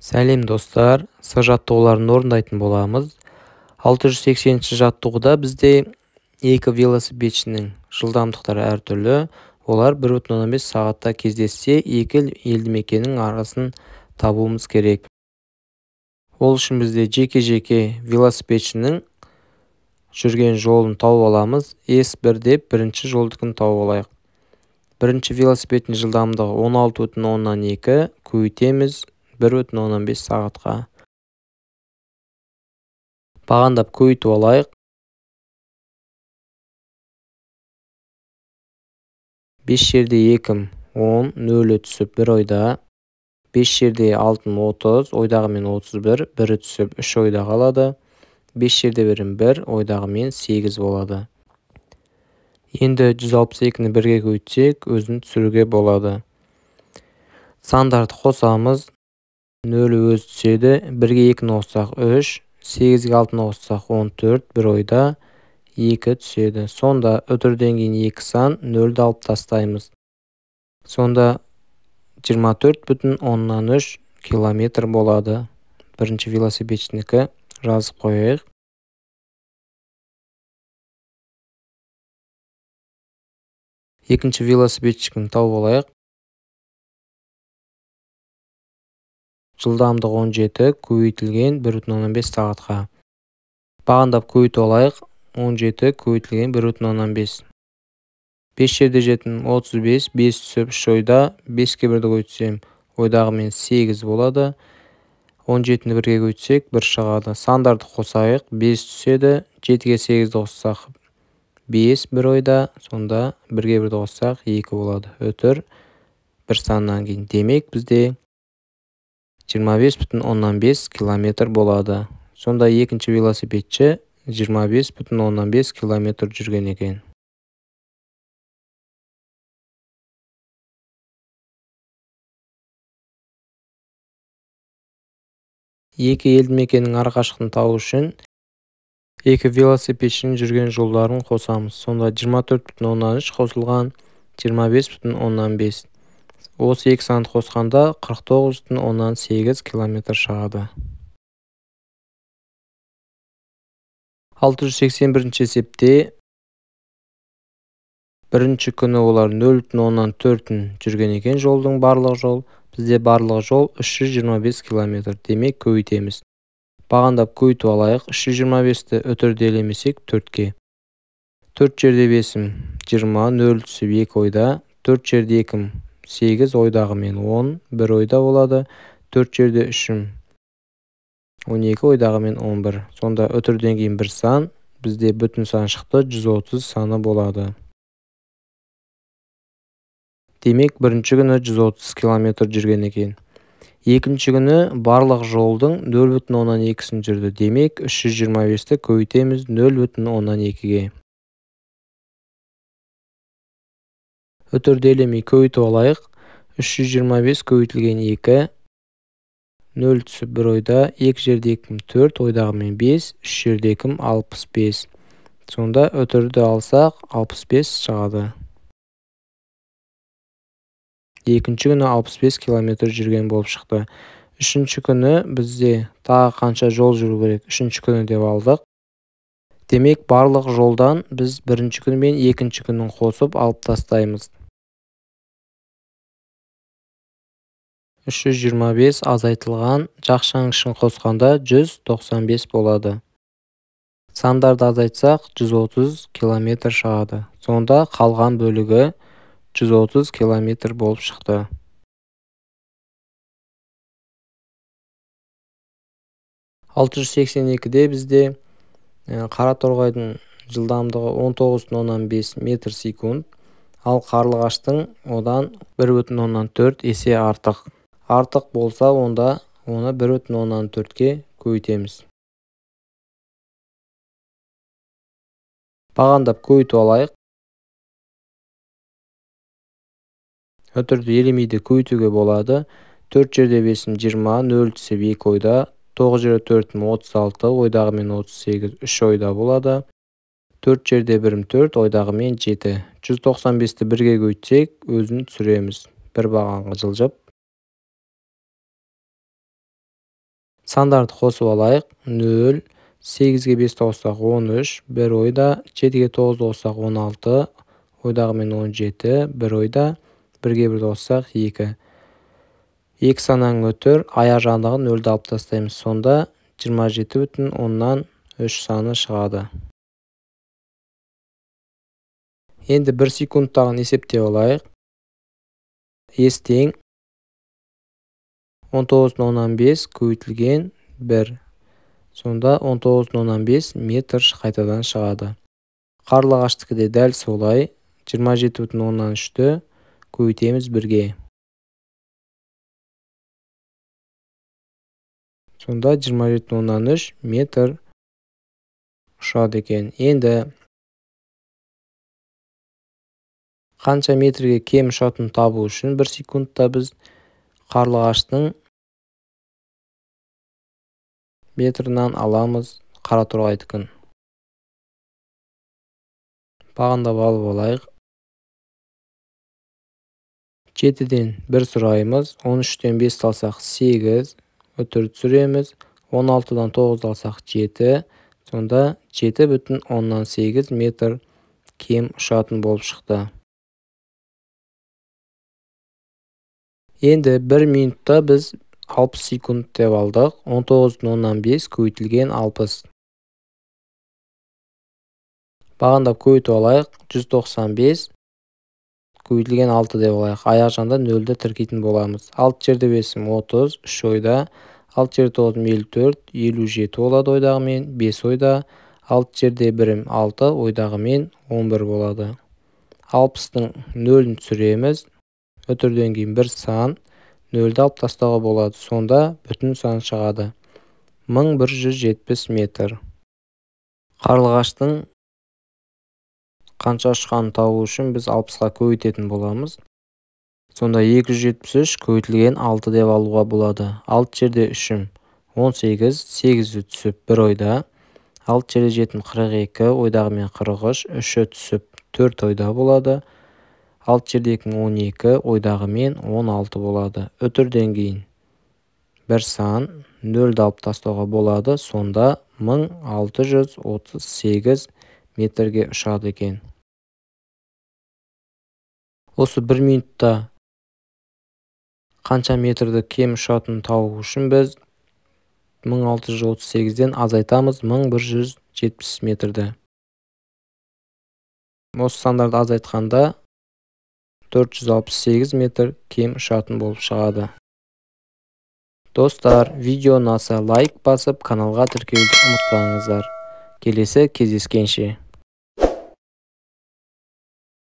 Сәлем достар, сыр жаттығуларын орындайтын боламыз. 680 жаттығуда бізде екі велосипедшінің жылдамдықтары әртүрлі. Олар 1,5 сағатта кездессе, екі елді мекеннің арасын табуымыз керек. Ол үшін бізде жеке велосипедшінің жүрген жолын тауып аламыз. S1 деп бірінші жолдыкін тауып алайық. Бірінші велосипедтің жылдамдығы 16,2, көбейтеміз 1,15 сағатқа. Бағандап көбейтіп алайық. 5 жерде 2 10, 0 түсіп 1 ойда. 5 жерде 6 30, ойдағы мен 31, 1 түсіп 3 ойда қалады. 5 жерде 1 ойдағы мен 8 болады. Енді 162-ні 1-ге көйтсек, өзін түсіруге болады. Сандарды қосамыз. 0 өз түседі. 1-ге 2-ні қоссақ 3, 8-ге 6-ны қоссақ 14, 1 ойда 2 түседі. Сонда өтірден кейін 2 сан 0-ді алып тастаймыз. Сонда 24,3 километр болады. Бірінші велосипедшінікі жазып қойайық. Екінші велосипедшікін тауып алайық. Жылдамдығы 17, көбейтілген 1,15 сағатқа. Бағандап көбейтіп алайық. 17 көбейтілген 1,15. 5 жерде 7 35, 5 түсіп 3 ойда. 5-ке 1-ді көйтсем, ойдағы мен 8 болады. 17-ні 1-ге көйтсек 1 шығады. Сандарды қосайық. 5 түседі. 7-ге 8-ді қоссақ 5, 1 ойда. Сонда 1-ге 1-ді қоссақ 2 болады. Өтір 1 саннан кейін. Демек бізде 25,5 километр болады. Сонда екінші велосипедші 25,5 километр жүрген екен. Екі елді мекеннің арақашықтығын табу үшін екі велосипедшінің жүрген жолдарын қосамыз. Сонда 24,3 қосылған 25,5. Осы 2 санды қосқанда 49,8 километр шығады. 681 есепте бірінші күні олар 0,4 жүрген екен жолдың барлық жол. Бізде барлық жол 325 километр. Демек көбейтеміз. Бағандап көбейтіп алайық. 325-ті өтірді елемесек 4-ке. 4 жерде 5 20, 0 түсіп 2 ойда. 4 жерде 2 8, ойдағы мен 10, 1 ойда болады. 4 жерде 3 12, ойдағы мен 11. Сонда өтірден кейін 1 сан, бізде бүтін сан шықты, 130 саны болады. Демек, бірінші күні 130 километр жүрген екен. Екінші күні барлық жолдың 0,12-сін жүрді. Демек, 325-ті көбейтеміз 0,12-ге. Өтірді елемей көбейтіп алайық. 325 көбейтілген 2, 0 түсіп 1 ойда, 2 жерде 2 4, ойдағы мен 5, 3 жерде 2 65. Сонда өтірді алсақ 65 шығады. Екінші күні 65 километр жүрген болып шықты. Үшінші күні бізде тағы қанша жол жүру керек? Үшінші күні деп алдық. Демек, барлық жолдан біз бірінші күні мен екінші күнін қосып алып тастаймыз. 325 азайтылған жақшаның ішін қосқанда 195 болады. Сандарды азайтсақ 130 километр шығады. Сонда қалған бөлігі 130 километр болып шықты. Алты жүз 82-де бізде Қараторғайдың жылдамдығы 19,15 метр секунд, ал Қарлығаштың одан 1,4 есе артық. Артық болса, онда оны 1,4-ке көбейтеміз. Бағандап көбейтіп алайық. Өтірді елемейді көбейтуге болады. 4 жерде 5 20, 0 түсіп 2 ойда. 9 жерде 4 36, ойдағы мен 38, 3 ойда болады. 4 жерде 1 4, ойдағы мен 7. 195-ті 1-ге көйтсек, өзін түсіреміз. Bir бағанға жылжып. Sandарды қосып алайық. 0, 8-ге 5 қоссақ 13, 1 ойда, 7-ге 9 қоссақ 16, ойдағы мен 17, 1 ойда, 1-ге 1 қоссақ 2. 2 сананың өтір, аяқ жағындағы 0-ді алып тастаймыз. Сонда 27,3 саны шығады. Енді 1 секундтағын есептеп алайық. Естең 19,5 көбейтілген 1. Сонда 19,5 метр қайтадан шығады. Қарлығаштікі де дәл солай. 27,3-ті көбейтеміз 1-ге. Сонда 27,3 метр ұшады екен. Енді қанша метрге кем ұшатын табу үшін 1 секундта біз қарлығаштың метрінен аламыз қараторғайдікін. Бағындап алып алайық. 7-ден 1 сұраймыз. 13-тен 5 алсақ 8. Өтір түсіреміз. 16-дан 9 алсақ 7. Сонда 7,8 метр кем ұшатын болып шықты. Енді 1 минутта біз 60 секунд деп алдық. 19,5 көбейтілген 60. Бағындап көбейтіп алайық. 195 көбейтілген 6 деп алайық. Аяқ жағында 0-ді тіркейтін боламыз. 6 жерде 5-ім 30, 3 ойда. 6 жерде 9-ім 54, 57 болады ойдағы мен. 5 ойда. 6 жерде 1-ім 6, ойдағы мен 11 болады. 60-тың 0-ін түсіреміз. Өтірден кейін 1 сан 0-ді алып тастауға болады. Сонда бүтін сан шығады. 1170 метр. Қарлығаштың қанша ұшқанын табу үшін біз 60-ға көбейтетін боламыз. Сонда 273 көбейтілген 6 деп алуға болады. 6 жерде 3-ім 18, 8-і түсіп 1 ойда. 6 жерде 7-ім 42, ойдағы мен 43, 3-і түсіп 4 ойда болады. 6 жерде 2-ім 12, ойдағы мен 16 болады. Өтірден кейін 1 сан 0-ді алып тастауға болады. Сонда 1638 метрге ұшады екен. Осы 1 минутта қанша метрді кем ұшатын табу үшін біз 1638-ден азайтамыз 1170 метрді. Осы сандарды азайтқанда 468 метр кем ұшатын болып шығады. Достар, видео ұнаса лайк басып, каналға тіркелуді ұмытпаңыздар. Келесі кездескенше.